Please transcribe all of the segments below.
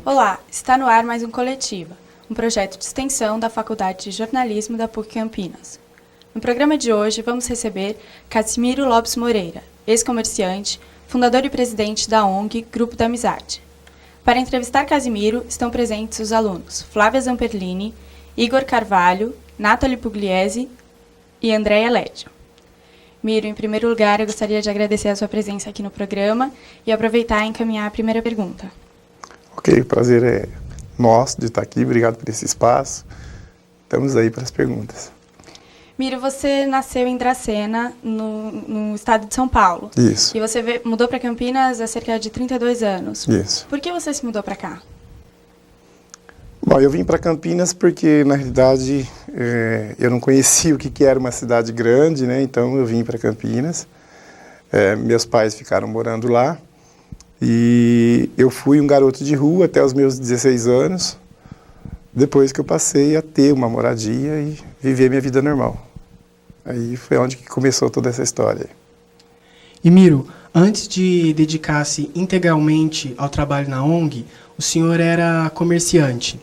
Olá, está no ar mais um Coletiva, um projeto de extensão da Faculdade de Jornalismo da PUC Campinas. No programa de hoje, vamos receber Casimiro Lopes Moreira, ex-comerciante, fundador e presidente da ONG Grupo da Amizade. Para entrevistar Casimiro, estão presentes os alunos Flávia Zamperlini, Igor Carvalho, Nathalie Pugliese e Andréia Lédio. Miro, em primeiro lugar, eu gostaria de agradecer a sua presença aqui no programa e aproveitar e encaminhar a primeira pergunta. Ok, o prazer é nosso de estar aqui, obrigado por esse espaço. Estamos aí para as perguntas. Miro, você nasceu em Dracena, no estado de São Paulo. Isso. E você mudou para Campinas há cerca de 32 anos. Isso. Por que você se mudou para cá? Bom, eu vim para Campinas porque, na realidade, eu não conhecia o que era uma cidade grande, né? Então eu vim para Campinas. Meus pais ficaram morando lá. E eu fui um garoto de rua até os meus 16 anos, depois que eu passei a ter uma moradia e viver minha vida normal. Aí foi onde que começou toda essa história. E Miro, antes de dedicar-se integralmente ao trabalho na ONG, o senhor era comerciante.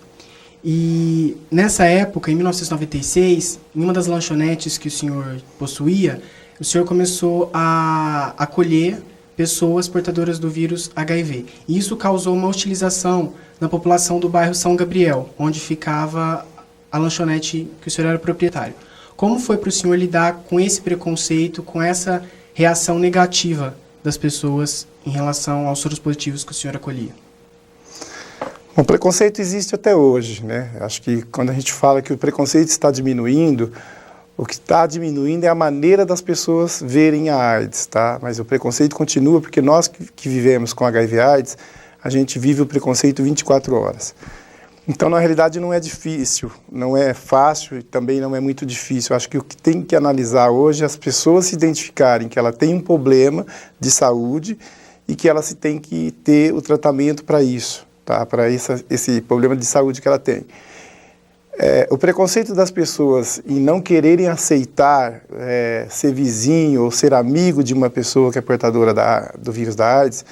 E nessa época, em 1996, em uma das lanchonetes que o senhor possuía, o senhor começou a acolher pessoas portadoras do vírus HIV. E isso causou uma hostilização na população do bairro São Gabriel, onde ficava a lanchonete que o senhor era proprietário. Como foi para o senhor lidar com esse preconceito, com essa reação negativa das pessoas em relação aos soros positivos que o senhor acolhia? O preconceito existe até hoje, né? Acho que quando a gente fala que o preconceito está diminuindo, o que está diminuindo é a maneira das pessoas verem a AIDS, tá? Mas o preconceito continua porque nós que vivemos com HIV/AIDS, a gente vive o preconceito 24 horas. Então, na realidade, não é difícil, não é fácil e também não é muito difícil. Acho que o que tem que analisar hoje é as pessoas se identificarem que ela tem um problema de saúde e que ela se tem que ter o tratamento para isso, tá? Para esse problema de saúde que ela tem. O preconceito das pessoas em não quererem aceitar ser vizinho ou ser amigo de uma pessoa que é portadora do vírus da AIDS,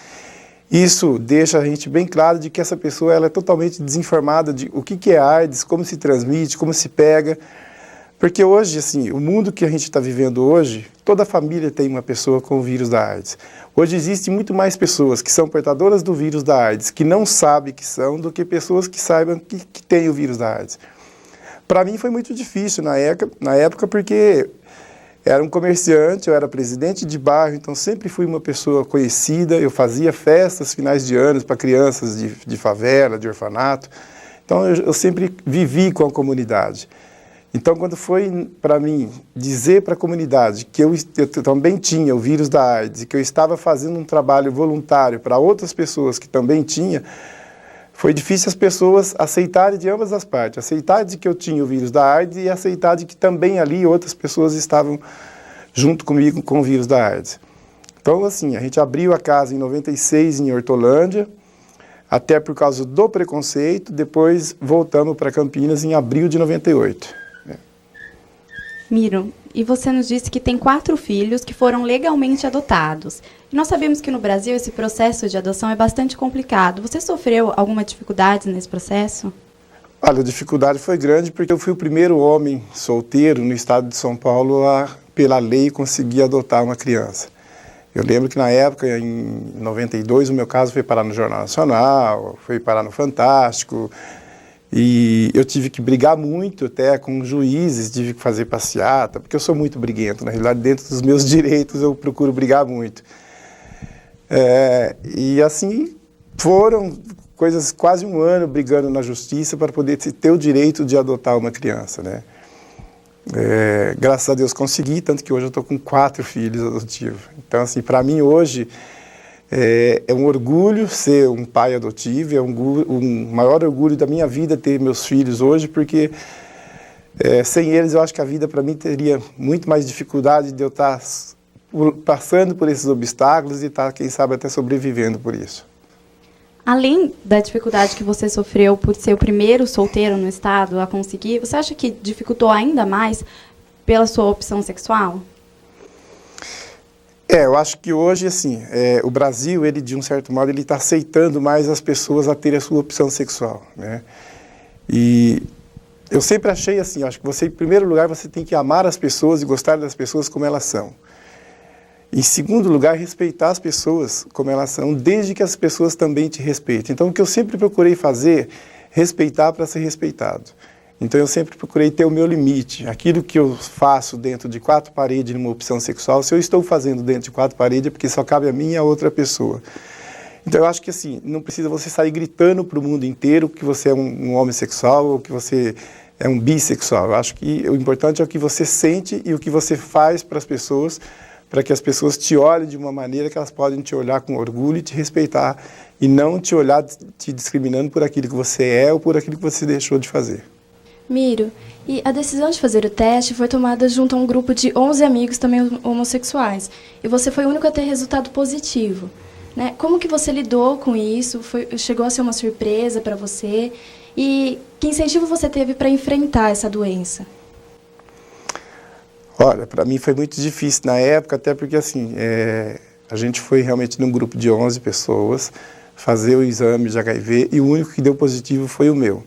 isso deixa a gente bem claro de que essa pessoa ela é totalmente desinformada de o que é AIDS, como se transmite, como se pega. Porque hoje, assim, o mundo que a gente está vivendo hoje, toda família tem uma pessoa com o vírus da AIDS. Hoje existem muito mais pessoas que são portadoras do vírus da AIDS, que não sabem que são, do que pessoas que saibam que têm o vírus da AIDS. Para mim foi muito difícil na época porque era um comerciante, eu era presidente de bairro, então sempre fui uma pessoa conhecida, eu fazia festas finais de anos para crianças de favela, de orfanato, então eu sempre vivi com a comunidade. Então quando foi para mim dizer para a comunidade que eu também tinha o vírus da AIDS e que eu estava fazendo um trabalho voluntário para outras pessoas que também tinham, foi difícil as pessoas aceitarem de ambas as partes, aceitarem de que eu tinha o vírus da AIDS e aceitar de que também ali outras pessoas estavam junto comigo com o vírus da AIDS. Então, assim, a gente abriu a casa em 96 em Hortolândia, até por causa do preconceito, depois voltamos para Campinas em abril de 98. Miro, e você nos disse que tem 4 filhos que foram legalmente adotados. E nós sabemos que no Brasil esse processo de adoção é bastante complicado. Você sofreu alguma dificuldade nesse processo? Olha, a dificuldade foi grande porque eu fui o primeiro homem solteiro no estado de São Paulo a, pela lei, conseguir adotar uma criança. Eu lembro que na época, em 92, o meu caso foi parar no Jornal Nacional, foi parar no Fantástico. E eu tive que brigar muito até com juízes, tive que fazer passeata, porque eu sou muito briguento. Na realidade, dentro dos meus direitos, eu procuro brigar muito. E assim, foram coisas, quase um ano brigando na justiça para poder ter o direito de adotar uma criança, né? Graças a Deus consegui, tanto que hoje eu estou com 4 filhos adotivos. Então, assim, para mim hoje é um orgulho ser um pai adotivo, é um maior orgulho da minha vida ter meus filhos hoje, porque sem eles eu acho que a vida para mim teria muito mais dificuldade de eu estar passando por esses obstáculos e estar, quem sabe, até sobrevivendo por isso. Além da dificuldade que você sofreu por ser o primeiro solteiro no estado a conseguir, você acha que dificultou ainda mais pela sua opção sexual? Eu acho que hoje, assim, o Brasil, ele, de um certo modo, ele está aceitando mais as pessoas a terem a sua opção sexual, né? E eu sempre achei assim, acho que você, em primeiro lugar, você tem que amar as pessoas e gostar das pessoas como elas são. Em segundo lugar, respeitar as pessoas como elas são, desde que as pessoas também te respeitem. Então, o que eu sempre procurei fazer, respeitar para ser respeitado. Então, eu sempre procurei ter o meu limite. Aquilo que eu faço dentro de 4 paredes numa opção sexual, se eu estou fazendo dentro de 4 paredes, é porque só cabe a mim e a outra pessoa. Então, eu acho que assim, não precisa você sair gritando para o mundo inteiro que você é um homossexual ou que você é um bissexual. Eu acho que o importante é o que você sente e o que você faz para as pessoas, para que as pessoas te olhem de uma maneira que elas podem te olhar com orgulho e te respeitar, e não te olhar te discriminando por aquilo que você é ou por aquilo que você deixou de fazer. Miro, e a decisão de fazer o teste foi tomada junto a um grupo de 11 amigos também homossexuais, e você foi o único a ter resultado positivo, né? Como que você lidou com isso? Chegou a ser uma surpresa para você? E que incentivo você teve para enfrentar essa doença? Olha, para mim foi muito difícil na época, até porque assim, a gente foi realmente num grupo de 11 pessoas fazer o exame de HIV e o único que deu positivo foi o meu.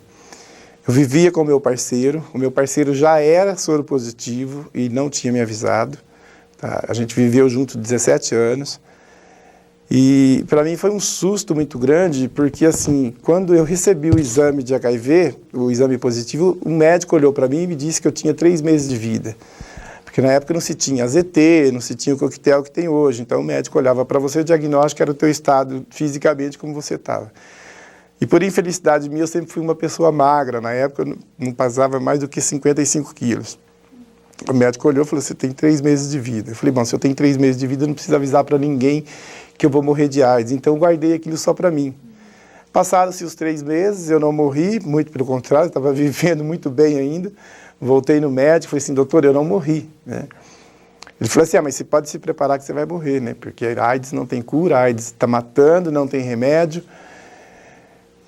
Eu vivia com o meu parceiro já era soro positivo e não tinha me avisado. Tá? A gente viveu junto 17 anos e para mim foi um susto muito grande, porque assim, quando eu recebi o exame de HIV, o exame positivo, o médico olhou para mim e me disse que eu tinha 3 meses de vida. Porque na época não se tinha AZT, não se tinha o coquetel que tem hoje, então o médico olhava para você, o diagnóstico era o teu estado fisicamente como você estava. E por infelicidade minha, eu sempre fui uma pessoa magra. Na época, eu não pesava mais do que 55 quilos. O médico olhou e falou, você tem 3 meses de vida. Eu falei, bom, se eu tenho 3 meses de vida, eu não preciso avisar para ninguém que eu vou morrer de AIDS. Então, eu guardei aquilo só para mim. Passaram-se os 3 meses, eu não morri, muito pelo contrário, estava vivendo muito bem ainda. Voltei no médico, falei assim, doutor, eu não morri, né? Ele falou assim, mas você pode se preparar que você vai morrer, né? Porque a AIDS não tem cura, a AIDS está matando, não tem remédio.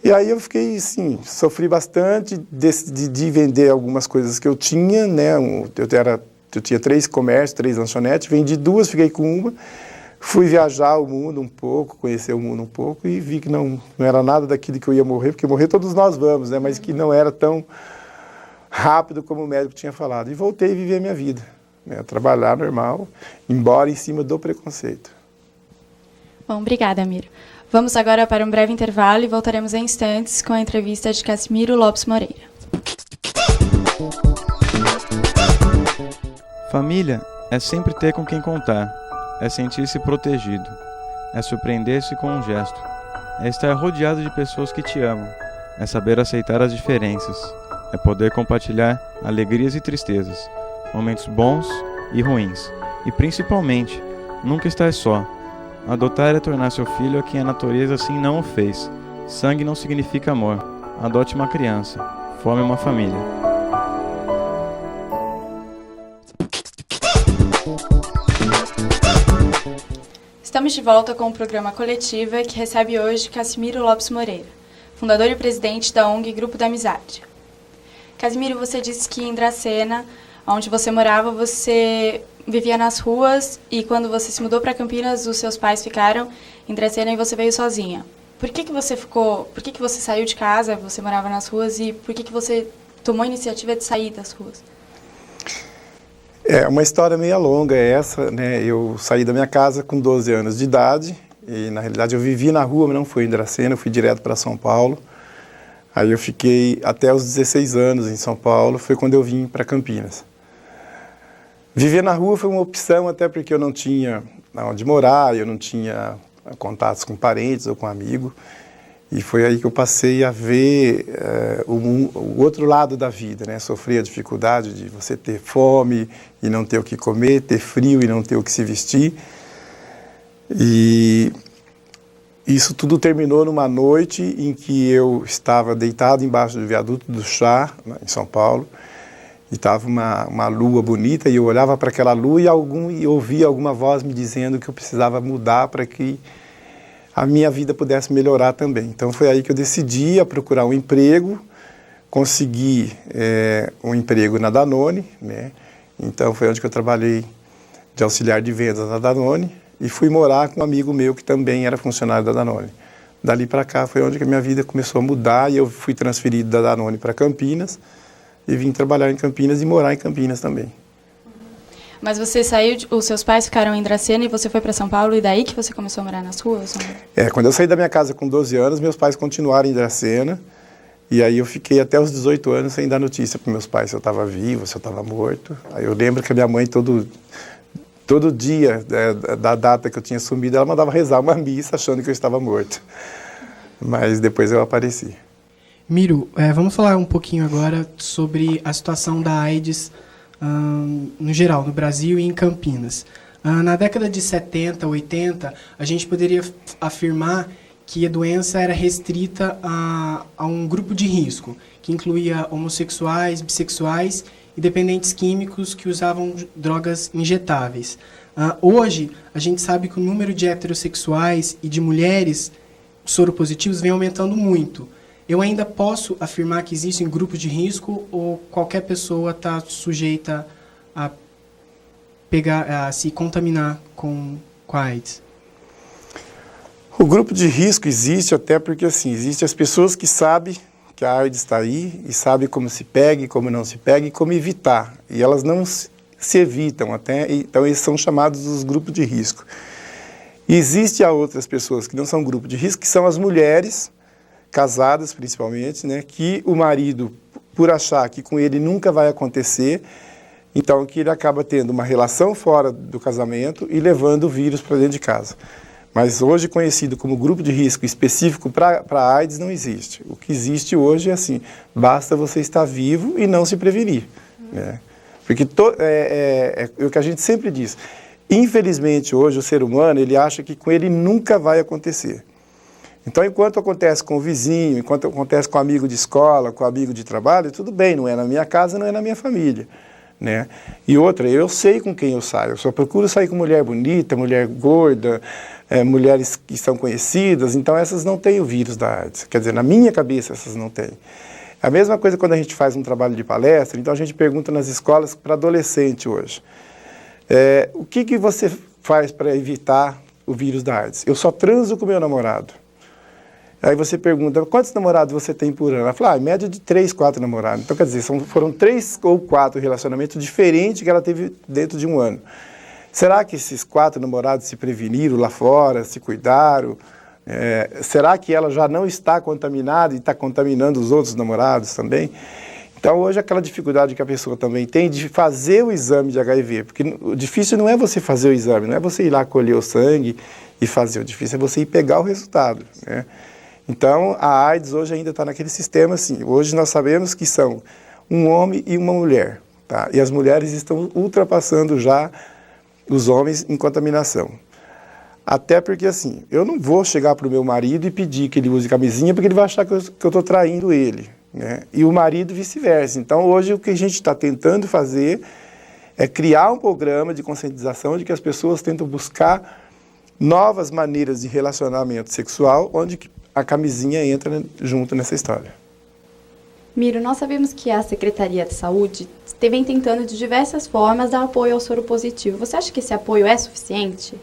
E aí eu fiquei, assim, sofri bastante, decidi vender algumas coisas que eu tinha, né? Eu tinha 3 comércios, 3 lanchonetes, vendi 2, fiquei com uma, fui viajar o mundo um pouco, conhecer o mundo um pouco e vi que não era nada daquilo que eu ia morrer, porque morrer todos nós vamos, né? Mas que não era tão rápido como o médico tinha falado. E voltei a viver a minha vida, né? Trabalhar normal, embora em cima do preconceito. Bom, obrigada, Miro. Vamos agora para um breve intervalo e voltaremos em instantes com a entrevista de Casimiro Lopes Moreira. Família é sempre ter com quem contar, é sentir-se protegido, é surpreender-se com um gesto, é estar rodeado de pessoas que te amam, é saber aceitar as diferenças, é poder compartilhar alegrias e tristezas, momentos bons e ruins, e principalmente, nunca estar só. Adotar é tornar seu filho a quem a natureza assim não o fez. Sangue não significa amor. Adote uma criança. Forme uma família. Estamos de volta com o programa Coletiva, que recebe hoje Casimiro Lopes Moreira, fundador e presidente da ONG Grupo da Amizade. Casimiro, você disse que em Dracena, onde você morava, você vivia nas ruas e quando você se mudou para Campinas, os seus pais ficaram em Dracena e você veio sozinha. Por que você saiu de casa, você morava nas ruas e por que você tomou a iniciativa de sair das ruas? É uma história meio longa essa, né? Eu saí da minha casa com 12 anos de idade e na realidade eu vivi na rua, mas não fui em Dracena, eu fui direto para São Paulo. Aí eu fiquei até os 16 anos em São Paulo, foi quando eu vim para Campinas. Viver na rua foi uma opção, até porque eu não tinha onde morar, eu não tinha contatos com parentes ou com amigos. E foi aí que eu passei a ver o outro lado da vida, né? Sofrer a dificuldade de você ter fome e não ter o que comer, ter frio e não ter o que se vestir. E isso tudo terminou numa noite em que eu estava deitado embaixo do viaduto do Chá, em São Paulo, e estava uma lua bonita, e eu olhava para aquela lua e ouvia alguma voz me dizendo que eu precisava mudar para que a minha vida pudesse melhorar também. Então foi aí que eu decidi a procurar um emprego, consegui um emprego na Danone, né? Então foi onde que eu trabalhei de auxiliar de vendas na Danone e fui morar com um amigo meu que também era funcionário da Danone. Dali para cá foi onde que a minha vida começou a mudar e eu fui transferido da Danone para Campinas e vim trabalhar em Campinas e morar em Campinas também. Mas você saiu, os seus pais ficaram em Dracena e você foi para São Paulo e daí que você começou a morar nas ruas? Quando eu saí da minha casa com 12 anos, meus pais continuaram em Dracena e aí eu fiquei até os 18 anos sem dar notícia para meus pais se eu estava vivo, se eu estava morto. Aí eu lembro que a minha mãe todo dia da data que eu tinha sumido, ela mandava rezar uma missa achando que eu estava morto. Mas depois eu apareci. Miro, vamos falar um pouquinho agora sobre a situação da AIDS no geral, no Brasil e em Campinas. Na década de 70, 80, a gente poderia afirmar que a doença era restrita a um grupo de risco, que incluía homossexuais, bissexuais e dependentes químicos que usavam drogas injetáveis. Hoje, a gente sabe que o número de heterossexuais e de mulheres soropositivos vem aumentando muito. Eu ainda posso afirmar que existem grupos de risco ou qualquer pessoa está sujeita a se contaminar com a AIDS? O grupo de risco existe até porque, assim, existem as pessoas que sabem que a AIDS está aí e sabem como se pega e como não se pega e como evitar. E elas não se evitam até, então eles são chamados os grupos de risco. E existe outras pessoas que não são grupo de risco, que são as mulheres, casadas principalmente, né, que o marido, por achar que com ele nunca vai acontecer, então que ele acaba tendo uma relação fora do casamento e levando o vírus para dentro de casa. Mas hoje conhecido como grupo de risco específico para a AIDS não existe. O que existe hoje é assim, basta você estar vivo e não se prevenir. Né? Porque é o que a gente sempre diz. Infelizmente hoje o ser humano ele acha que com ele nunca vai acontecer. Então enquanto acontece com o vizinho, enquanto acontece com o amigo de escola, com o amigo de trabalho, tudo bem, não é na minha casa, não é na minha família. Né? E outra, eu sei com quem eu saio, eu só procuro sair com mulher bonita, mulher gorda, mulheres que são conhecidas, então essas não têm o vírus da AIDS, quer dizer, na minha cabeça essas não têm. A mesma coisa quando a gente faz um trabalho de palestra, então a gente pergunta nas escolas para adolescente hoje, o que você faz para evitar o vírus da AIDS? Eu só transo com meu namorado. Aí você pergunta, quantos namorados você tem por ano? Ela fala, em média de 3, 4 namorados. Então, quer dizer, foram 3 ou 4 relacionamentos diferentes que ela teve dentro de um ano. Será que esses 4 namorados se preveniram lá fora, se cuidaram? Será que ela já não está contaminada e está contaminando os outros namorados também? Então, hoje, aquela dificuldade que a pessoa também tem de fazer o exame de HIV, porque o difícil não é você fazer o exame, não é você ir lá colher o sangue e fazer, o difícil é você ir pegar o resultado, né? Então, a AIDS hoje ainda está naquele sistema assim. Hoje nós sabemos que são um homem e uma mulher, tá? E as mulheres estão ultrapassando já os homens em contaminação. Até porque, assim, eu não vou chegar para o meu marido e pedir que ele use camisinha porque ele vai achar que eu estou traindo ele, né? E o marido vice-versa. Então, hoje o que a gente está tentando fazer é criar um programa de conscientização de que as pessoas tentam buscar novas maneiras de relacionamento sexual, onde a camisinha entra junto nessa história. Miro, nós sabemos que a Secretaria de Saúde vem tentando de diversas formas dar apoio ao soro positivo. Você acha que esse apoio é suficiente?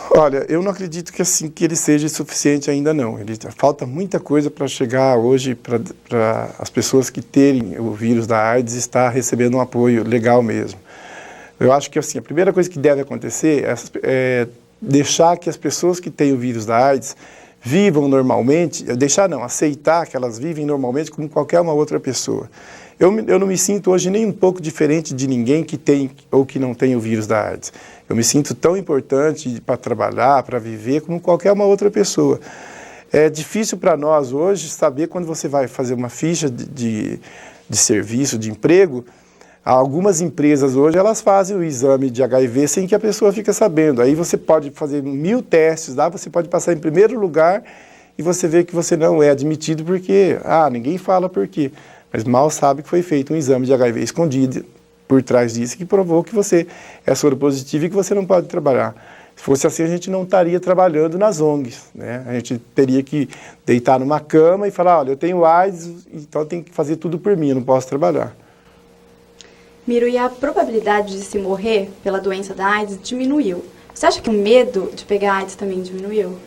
Olha, eu não acredito que ele seja suficiente ainda não. Falta muita coisa para chegar hoje para as pessoas que terem o vírus da AIDS estar recebendo um apoio legal mesmo. Eu acho que assim, a primeira coisa que deve acontecer é deixar que as pessoas que têm o vírus da AIDS vivam normalmente, aceitar que elas vivem normalmente como qualquer uma outra pessoa. Eu não me sinto hoje nem um pouco diferente de ninguém que tem ou que não tem o vírus da AIDS. Eu me sinto tão importante para trabalhar, para viver, como qualquer uma outra pessoa. É difícil para nós hoje saber quando você vai fazer uma ficha de serviço, de emprego. Algumas empresas hoje, elas fazem o exame de HIV sem que a pessoa fique sabendo. Aí você pode fazer 1000 testes lá, você pode passar em primeiro lugar e você vê que você não é admitido porque, ninguém fala por quê. Mas mal sabe que foi feito um exame de HIV escondido por trás disso que provou que você é soro positivo e que você não pode trabalhar. Se fosse assim, a gente não estaria trabalhando nas ONGs, né? A gente teria que deitar numa cama e falar, olha, eu tenho AIDS, então eu tenho que fazer tudo por mim, eu não posso trabalhar. Miro, e a probabilidade de se morrer pela doença da AIDS diminuiu. Você acha que o medo de pegar AIDS também diminuiu?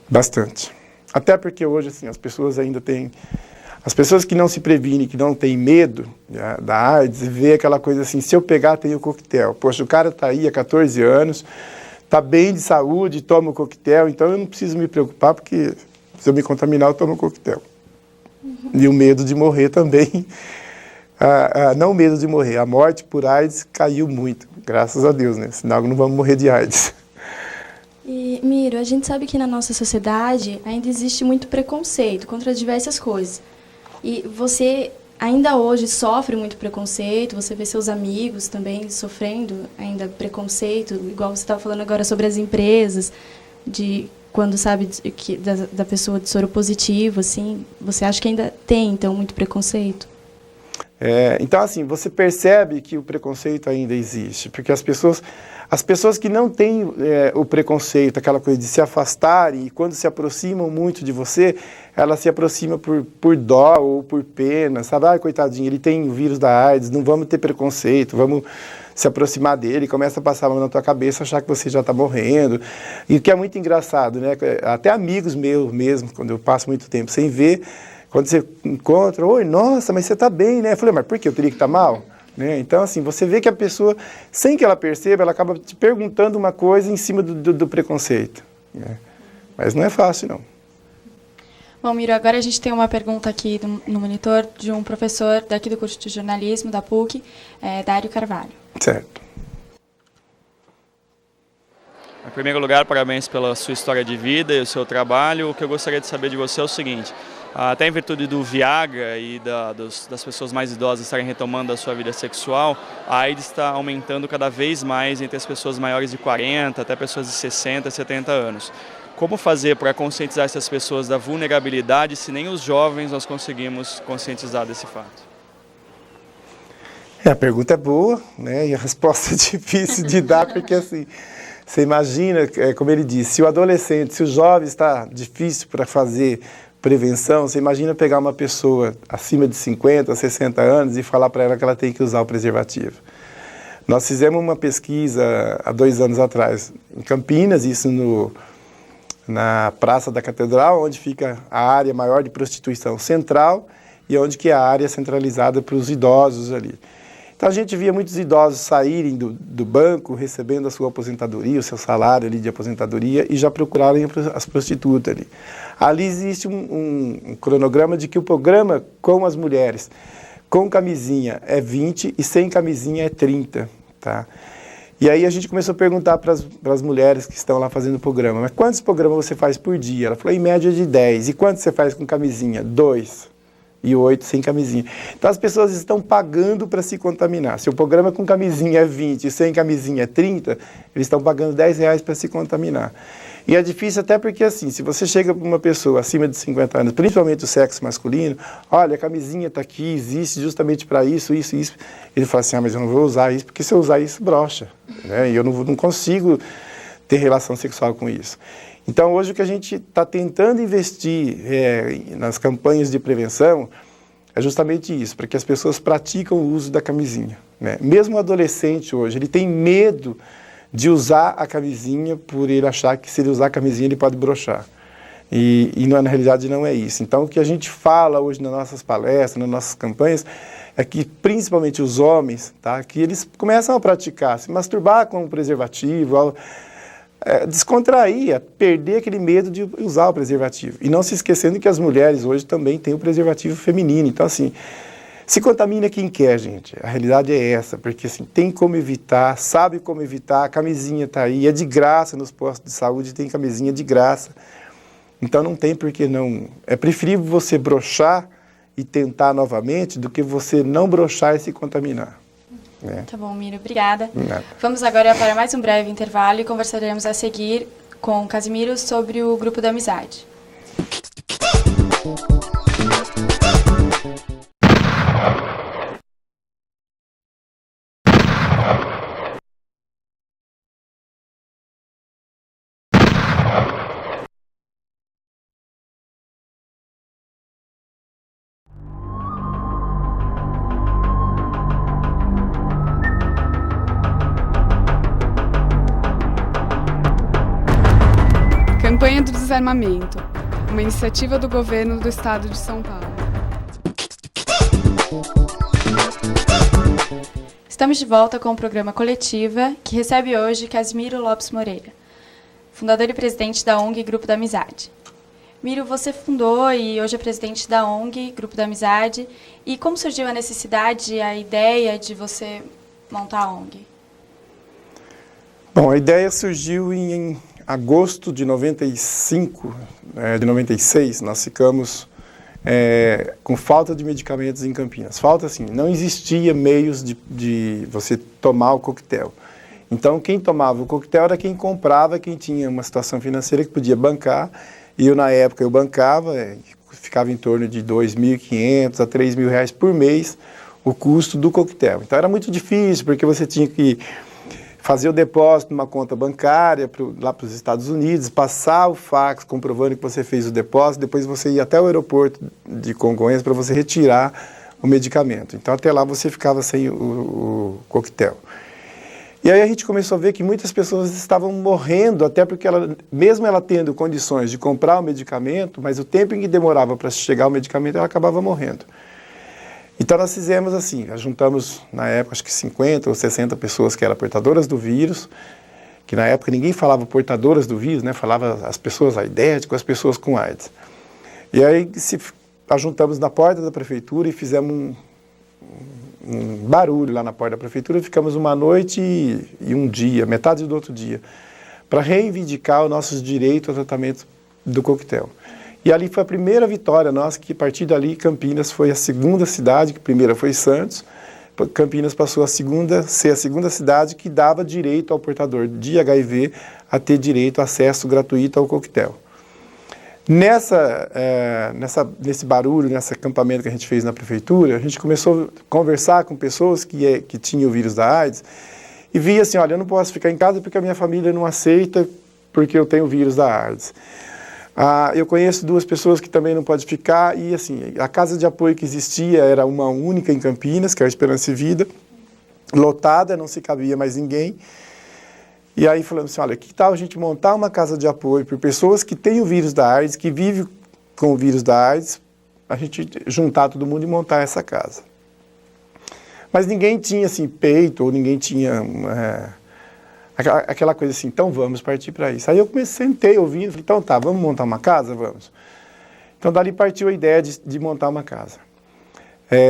Bastante. Até porque hoje, assim, as pessoas ainda têm... As pessoas que não se previnem, que não têm medo, né, da AIDS, vê aquela coisa assim, se eu pegar, tem o coquetel. Poxa, o cara está aí há 14 anos, está bem de saúde, toma o coquetel, então eu não preciso me preocupar, porque se eu me contaminar, eu tomo o coquetel. E o medo de morrer também, não o medo de morrer, a morte por AIDS caiu muito, graças a Deus, né? Senão não vamos morrer de AIDS. E, Miro, a gente sabe que na nossa sociedade ainda existe muito preconceito contra diversas coisas. E você ainda hoje sofre muito preconceito, você vê seus amigos também sofrendo ainda preconceito, igual você estava falando agora sobre as empresas, de quando sabe que da pessoa de soro positivo, assim, você acha que ainda tem, então, muito preconceito? Então, assim, você percebe que o preconceito ainda existe, porque as pessoas que não têm o preconceito, aquela coisa de se afastarem, e quando se aproximam muito de você, elas se aproximam por dó ou por pena, sabe? Ai, coitadinho, ele tem o vírus da AIDS, não vamos ter preconceito, vamos se aproximar dele, começa a passar a mão na tua cabeça, achar que você já está morrendo. E o que é muito engraçado, né? Até amigos meus mesmo, quando eu passo muito tempo sem ver, quando você encontra, oi, nossa, mas você está bem, né? Eu falei, mas por que eu teria que estar mal? Né? Então, assim, você vê que a pessoa, sem que ela perceba, ela acaba te perguntando uma coisa em cima do preconceito. Né? Mas não é fácil, não. Bom, Miro, agora a gente tem uma pergunta aqui no monitor de um professor daqui do curso de jornalismo da PUC, Dário Carvalho. Certo. Em primeiro lugar, parabéns pela sua história de vida e o seu trabalho. O que eu gostaria de saber de você é o seguinte, até em virtude do Viagra e das pessoas mais idosas estarem retomando a sua vida sexual, a AIDS está aumentando cada vez mais entre as pessoas maiores de 40 até pessoas de 60, 70 anos. Como fazer para conscientizar essas pessoas da vulnerabilidade se nem os jovens nós conseguimos conscientizar desse fato? A pergunta é boa, né? E a resposta é difícil de dar, porque assim, você imagina, como ele disse, se o adolescente, se o jovem está difícil para fazer prevenção, você imagina pegar uma pessoa acima de 50, 60 anos e falar para ela que ela tem que usar o preservativo. Nós fizemos uma pesquisa há 2 anos atrás em Campinas, isso na Praça da Catedral, onde fica a área maior de prostituição central e onde que é a área centralizada para os idosos ali. Então a gente via muitos idosos saírem do banco, recebendo a sua aposentadoria, o seu salário ali de aposentadoria e já procurarem as prostitutas ali. Ali existe um cronograma de que o programa com as mulheres, com camisinha é 20 e sem camisinha é 30, tá? E aí a gente começou a perguntar para as mulheres que estão lá fazendo o programa, mas quantos programas você faz por dia? Ela falou, em média de 10. E quantos você faz com camisinha? 2. E 8 sem camisinha. Então as pessoas estão pagando para se contaminar. Se o programa com camisinha é 20 e sem camisinha é 30, eles estão pagando R$10 para se contaminar. E é difícil até porque, assim, se você chega para uma pessoa acima de 50 anos, principalmente o sexo masculino, olha, a camisinha está aqui, existe justamente para isso, isso, isso. Ele fala assim, mas eu não vou usar isso, porque se eu usar isso, brocha. Né? E eu não consigo ter relação sexual com isso. Então, hoje o que a gente está tentando investir nas campanhas de prevenção é justamente isso, para que as pessoas praticam o uso da camisinha. Né? Mesmo o adolescente hoje, ele tem medo de usar a camisinha por ele achar que se ele usar a camisinha ele pode brochar. E na realidade não é isso. Então, o que a gente fala hoje nas nossas palestras, nas nossas campanhas, é que principalmente os homens, tá, que eles começam a praticar, se masturbar com o preservativo, descontrair, a perder aquele medo de usar o preservativo. E não se esquecendo que as mulheres hoje também têm o preservativo feminino. Então, assim, se contamina quem quer, gente. A realidade é essa, porque assim, tem como evitar, sabe como evitar, a camisinha está aí, é de graça nos postos de saúde, tem camisinha de graça. Então não tem por que não. É preferível você brochar e tentar novamente do que você não brochar e se contaminar. Né? Tá bom, Miro, obrigada. Nada. Vamos agora para mais um breve intervalo e conversaremos a seguir com Casimiro sobre o grupo da amizade. Campanha do Desarmamento, uma iniciativa do governo do estado de São Paulo. Estamos de volta com o programa Coletiva, que recebe hoje Casimiro Lopes Moreira, fundador e presidente da ONG Grupo da Amizade. Miro, você fundou e hoje é presidente da ONG Grupo da Amizade. E como surgiu a necessidade, a ideia de você montar a ONG? Bom, a ideia surgiu em agosto de 95, de 96, nós ficamos com falta de medicamentos em Campinas. Falta assim, não existia meios de você tomar o coquetel. Então, quem tomava o coquetel era quem comprava, quem tinha uma situação financeira que podia bancar. E eu, na época, eu bancava, ficava em torno de R$ 2.500 a R$ 3.000 por mês o custo do coquetel. Então, era muito difícil, porque você tinha que fazer o depósito numa conta bancária lá para os Estados Unidos, passar o fax comprovando que você fez o depósito, depois você ia até o aeroporto de Congonhas para você retirar o medicamento. Então, até lá você ficava sem o coquetel. E aí a gente começou a ver que muitas pessoas estavam morrendo, até porque mesmo ela tendo condições de comprar o medicamento, mas o tempo em que demorava para chegar o medicamento, ela acabava morrendo. Então nós fizemos assim, nós juntamos na época acho que 50 ou 60 pessoas que eram portadoras do vírus, que na época ninguém falava portadoras do vírus, né? Falava as pessoas aidéticas, as pessoas com AIDS. E aí nós juntamos na porta da prefeitura e fizemos um barulho lá na porta da prefeitura, ficamos uma noite e um dia, metade do outro dia, para reivindicar os nossos direitos ao tratamento do coquetel. E ali foi a primeira vitória nossa, que a partir dali Campinas foi a segunda cidade, que a primeira foi Santos, Campinas passou a ser a segunda cidade que dava direito ao portador de HIV a ter direito a acesso gratuito ao coquetel. Nesse barulho, nesse acampamento que a gente fez na prefeitura, a gente começou a conversar com pessoas que tinham o vírus da AIDS e via assim, olha, eu não posso ficar em casa porque a minha família não aceita porque eu tenho o vírus da AIDS. Eu conheço 2 pessoas que também não podem ficar e assim, a casa de apoio que existia era uma única em Campinas, que era a Esperança e Vida, lotada, não se cabia mais ninguém. E aí falamos assim, olha, que tal a gente montar uma casa de apoio para pessoas que têm o vírus da AIDS, que vivem com o vírus da AIDS, a gente juntar todo mundo e montar essa casa. Mas ninguém tinha assim peito, ou ninguém tinha aquela coisa assim, então vamos partir para isso. Aí eu sentei ouvindo, falei, então tá, vamos montar uma casa? Vamos. Então dali partiu a ideia de montar uma casa.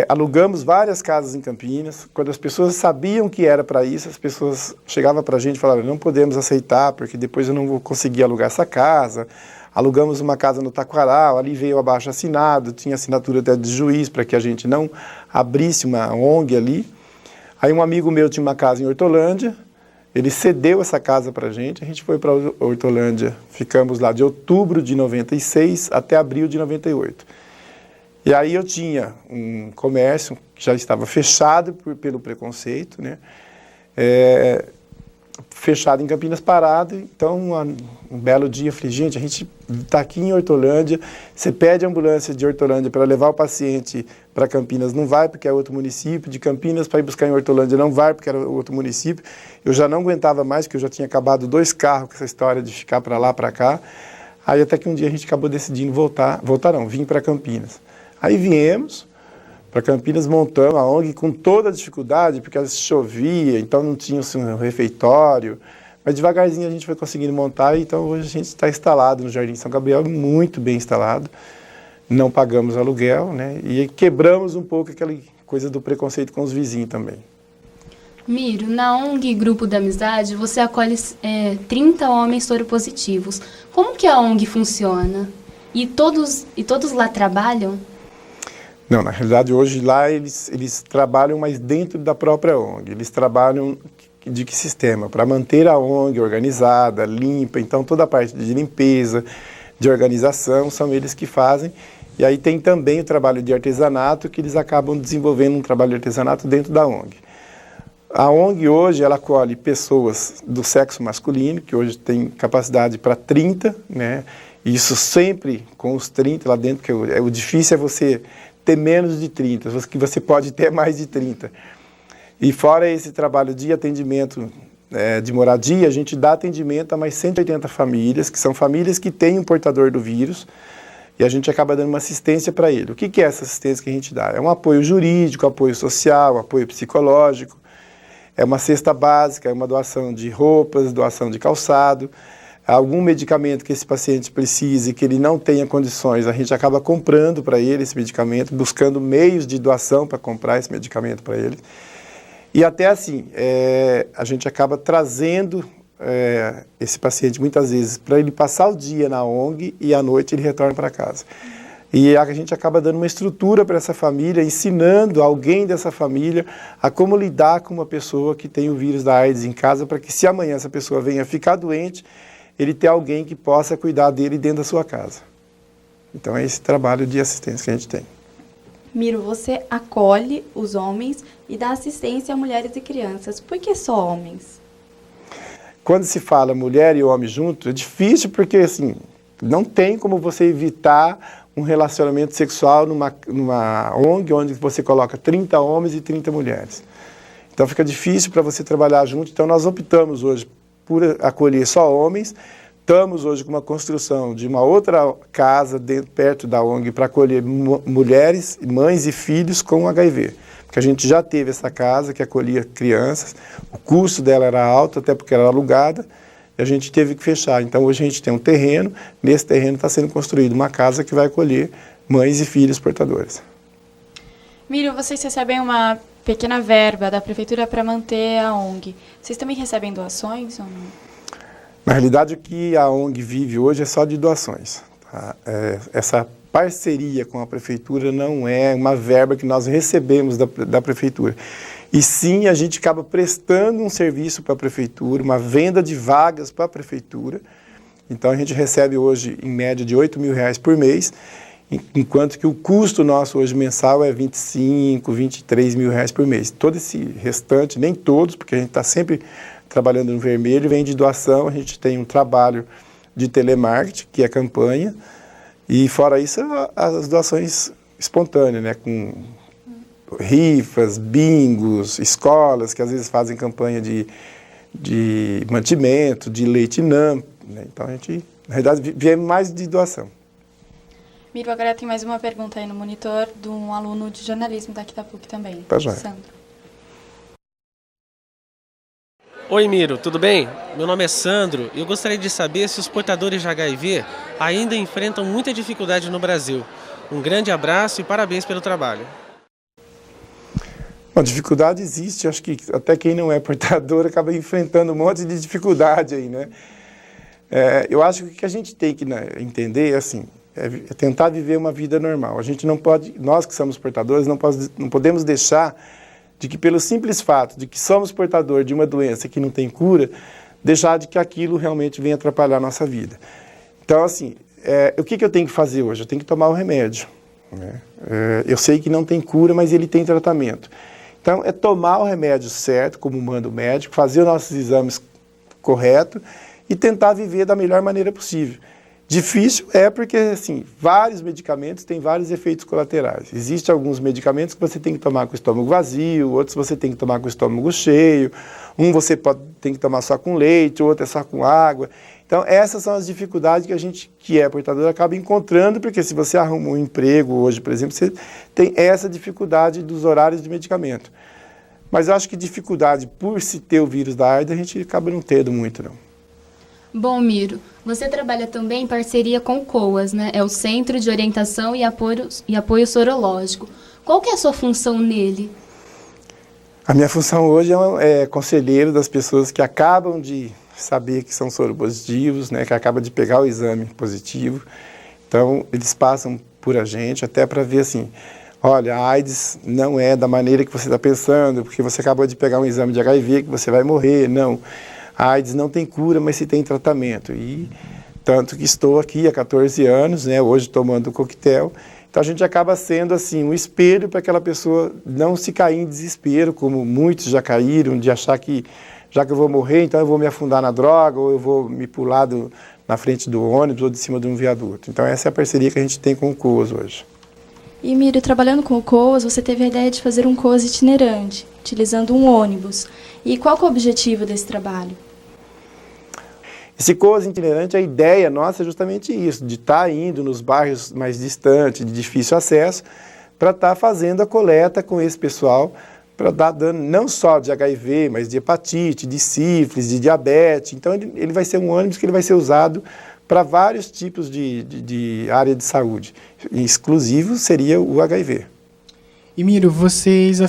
Alugamos várias casas em Campinas. Quando as pessoas sabiam que era para isso, as pessoas chegavam para a gente e falavam, não podemos aceitar, porque depois eu não vou conseguir alugar essa casa. Alugamos uma casa no Taquaral, ali veio o abaixo-assinado, tinha assinatura até de juiz para que a gente não abrisse uma ONG ali. Aí um amigo meu tinha uma casa em Hortolândia, ele cedeu essa casa para a gente foi para Hortolândia, ficamos lá de outubro de 96 até abril de 98. E aí eu tinha um comércio que já estava fechado pelo preconceito, né? Fechado em Campinas, parado. Então, um belo dia, eu falei, gente, a gente está aqui em Hortolândia, você pede a ambulância de Hortolândia para levar o paciente para Campinas, não vai porque é outro município, de Campinas para ir buscar em Hortolândia não vai porque era outro município. Eu já não aguentava mais, porque eu já tinha acabado 2 carros com essa história de ficar para lá, para cá. Aí até que um dia a gente acabou decidindo vim para Campinas. Aí viemos para Campinas, montamos a ONG com toda a dificuldade, porque chovia, então não tinha assim, um refeitório. Mas devagarzinho a gente foi conseguindo montar, então hoje a gente está instalado no Jardim São Gabriel, muito bem instalado. Não pagamos aluguel, né? E quebramos um pouco aquela coisa do preconceito com os vizinhos também. Miro, na ONG Grupo da Amizade, você acolhe 30 homens soropositivos. Como que a ONG funciona? E todos lá trabalham? Não, na realidade, hoje lá eles trabalham, mas dentro da própria ONG. Eles trabalham de que sistema? Para manter a ONG organizada, limpa. Então, toda a parte de limpeza, de organização, são eles que fazem. E aí tem também o trabalho de artesanato, que eles acabam desenvolvendo um trabalho de artesanato dentro da ONG. A ONG hoje, ela acolhe pessoas do sexo masculino, que hoje tem capacidade para 30, né? Isso sempre com os 30 lá dentro, porque o difícil é você ter menos de 30, que você pode ter mais de 30. E fora esse trabalho de atendimento de moradia, a gente dá atendimento a mais 180 famílias, que são famílias que têm um portador do vírus, e a gente acaba dando uma assistência para ele. O que é essa assistência que a gente dá? É um apoio jurídico, apoio social, apoio psicológico, é uma cesta básica, é uma doação de roupas, doação de calçado, algum medicamento que esse paciente precise, que ele não tenha condições, a gente acaba comprando para ele esse medicamento, buscando meios de doação para comprar esse medicamento para ele. E até assim, a gente acaba trazendo esse paciente muitas vezes para ele passar o dia na ONG e à noite ele retorna para casa. E a gente acaba dando uma estrutura para essa família, ensinando alguém dessa família a como lidar com uma pessoa que tem o vírus da AIDS em casa, para que se amanhã essa pessoa venha ficar doente, ele ter alguém que possa cuidar dele dentro da sua casa. Então é esse trabalho de assistência que a gente tem. Miro, você acolhe os homens e dá assistência a mulheres e crianças. Por que só homens? Quando se fala mulher e homem junto, é difícil porque assim, não tem como você evitar um relacionamento sexual numa ONG onde você coloca 30 homens e 30 mulheres. Então fica difícil para você trabalhar junto. Então nós optamos hoje por acolher só homens. Estamos hoje com uma construção de uma outra casa perto da ONG para acolher mulheres, mães e filhos com HIV. Porque a gente já teve essa casa que acolhia crianças, o custo dela era alto, até porque era alugada, e a gente teve que fechar. Então hoje a gente tem um terreno, nesse terreno está sendo construída uma casa que vai acolher mães e filhos portadores. Miro, vocês recebem uma pequena verba da prefeitura para manter a ONG. Vocês também recebem doações ou não? Na realidade, o que a ONG vive hoje é só de doações. Tá? Essa parceria com a prefeitura não é uma verba que nós recebemos da prefeitura. E sim, a gente acaba prestando um serviço para a prefeitura, uma venda de vagas para a prefeitura. Então, a gente recebe hoje, em média, de R$ 8.000 por mês, enquanto que o custo nosso hoje mensal é R$ 25.000, R$ 23.000 por mês. Todo esse restante, nem todos, porque a gente está sempre trabalhando no vermelho, vem de doação. A gente tem um trabalho de telemarketing, que é campanha, e fora isso, as doações espontâneas, né, com rifas, bingos, escolas, que às vezes fazem campanha de mantimento, de leite NAM, né? Então a gente, na verdade, vem mais de doação. Miro, agora tem mais uma pergunta aí no monitor de um aluno de jornalismo daqui da PUC também. Tá joia. Sandro. Oi, Miro, tudo bem? Meu nome é Sandro e eu gostaria de saber se os portadores de HIV ainda enfrentam muita dificuldade no Brasil. Um grande abraço e parabéns pelo trabalho. Bom, dificuldade existe, acho que até quem não é portador acaba enfrentando um monte de dificuldade aí, né? Eu acho que o que a gente tem que entender assim, é tentar viver uma vida normal. A gente não pode, nós que somos portadores, não podemos deixar de que pelo simples fato de que somos portadores de uma doença que não tem cura, deixar de que aquilo realmente venha atrapalhar a nossa vida. Então, assim, o que eu tenho que fazer hoje? Eu tenho que tomar o remédio, né? Eu sei que não tem cura, mas ele tem tratamento. Então, é tomar o remédio certo, como manda o médico, fazer os nossos exames corretos e tentar viver da melhor maneira possível. Difícil porque, assim, vários medicamentos têm vários efeitos colaterais. Existem alguns medicamentos que você tem que tomar com o estômago vazio, outros você tem que tomar com o estômago cheio, você tem que tomar só com leite, outro é só com água. Então, essas são as dificuldades que a gente, que é portador, acaba encontrando, porque se você arruma um emprego hoje, por exemplo, você tem essa dificuldade dos horários de medicamento. Mas eu acho que dificuldade por se ter o vírus da AIDS, a gente acaba não tendo muito, não. Bom, Miro, você trabalha também em parceria com o COAS, né? É o Centro de Orientação e Apoio Sorológico. Qual que é a sua função nele? A minha função hoje é conselheiro das pessoas que acabam de saber que são soropositivos, né? Que acabam de pegar o exame positivo. Então, eles passam por a gente até para ver assim, olha, a AIDS não é da maneira que você está pensando, porque você acabou de pegar um exame de HIV que você vai morrer, não. A AIDS não tem cura, mas se tem tratamento. E tanto que estou aqui há 14 anos, né, hoje tomando o coquetel. Então a gente acaba sendo assim um espelho para aquela pessoa não se cair em desespero, como muitos já caíram, de achar que já que eu vou morrer, então eu vou me afundar na droga, ou eu vou me pular na frente do ônibus ou de cima de um viaduto. Então essa é a parceria que a gente tem com o COAS hoje. E, Miro, trabalhando com o COAS, você teve a ideia de fazer um COAS itinerante. utilizando um ônibus. E qual que é o objetivo desse trabalho? Esse COAS itinerante, a ideia nossa é justamente isso, de estar indo nos bairros mais distantes, de difícil acesso, para estar fazendo a coleta com esse pessoal, para dar dano não só de HIV, mas de hepatite, de sífilis, de diabetes. Então, ele vai ser um ônibus que ele vai ser usado para vários tipos de área de saúde. E exclusivo seria o HIV. E Miro, vocês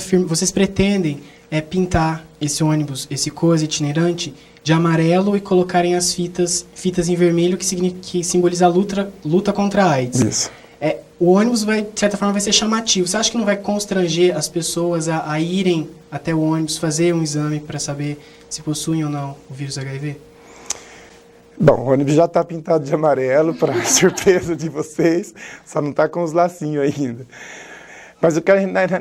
pretendem pintar esse ônibus, esse COAS itinerante, de amarelo e colocarem as fitas em vermelho, que simboliza a luta contra a AIDS. Isso. O ônibus, de certa forma, vai ser chamativo. Você acha que não vai constranger as pessoas a irem até o ônibus, fazer um exame para saber se possuem ou não o vírus HIV? Bom, o ônibus já está pintado de amarelo, para surpresa de vocês, só não está com os lacinhos ainda. Mas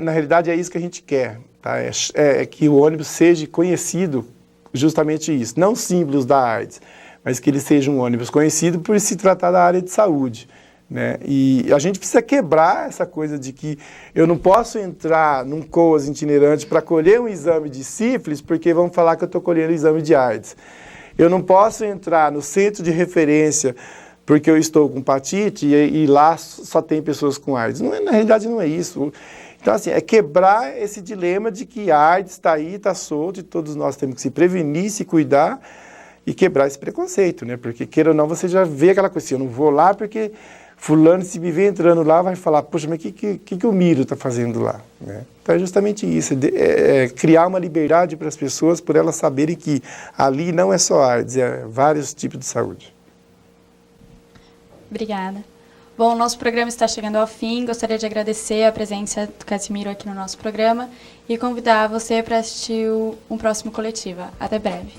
na realidade é isso que a gente quer, tá? É que o ônibus seja conhecido, justamente isso, não símbolos da AIDS, mas que ele seja um ônibus conhecido por se tratar da área de saúde, né? E a gente precisa quebrar essa coisa de que eu não posso entrar num COAS itinerante para colher um exame de sífilis, porque vão falar que eu estou colhendo o exame de AIDS. Eu não posso entrar no centro de referência porque eu estou com hepatite e lá só tem pessoas com AIDS. Na realidade não é isso. Então, assim, é quebrar esse dilema de que a AIDS está aí, está solto, e todos nós temos que se prevenir, se cuidar e quebrar esse preconceito, né? Porque, queira ou não, você já vê aquela coisa assim, eu não vou lá porque fulano, se me ver entrando lá, vai falar, poxa, mas o que o Miro está fazendo lá? Né? Então, é justamente isso, criar uma liberdade para as pessoas, por elas saberem que ali não é só AIDS, é vários tipos de saúde. Obrigada. Bom, o nosso programa está chegando ao fim. Gostaria de agradecer a presença do Casimiro aqui no nosso programa e convidar você para assistir um próximo Coletiva. Até breve.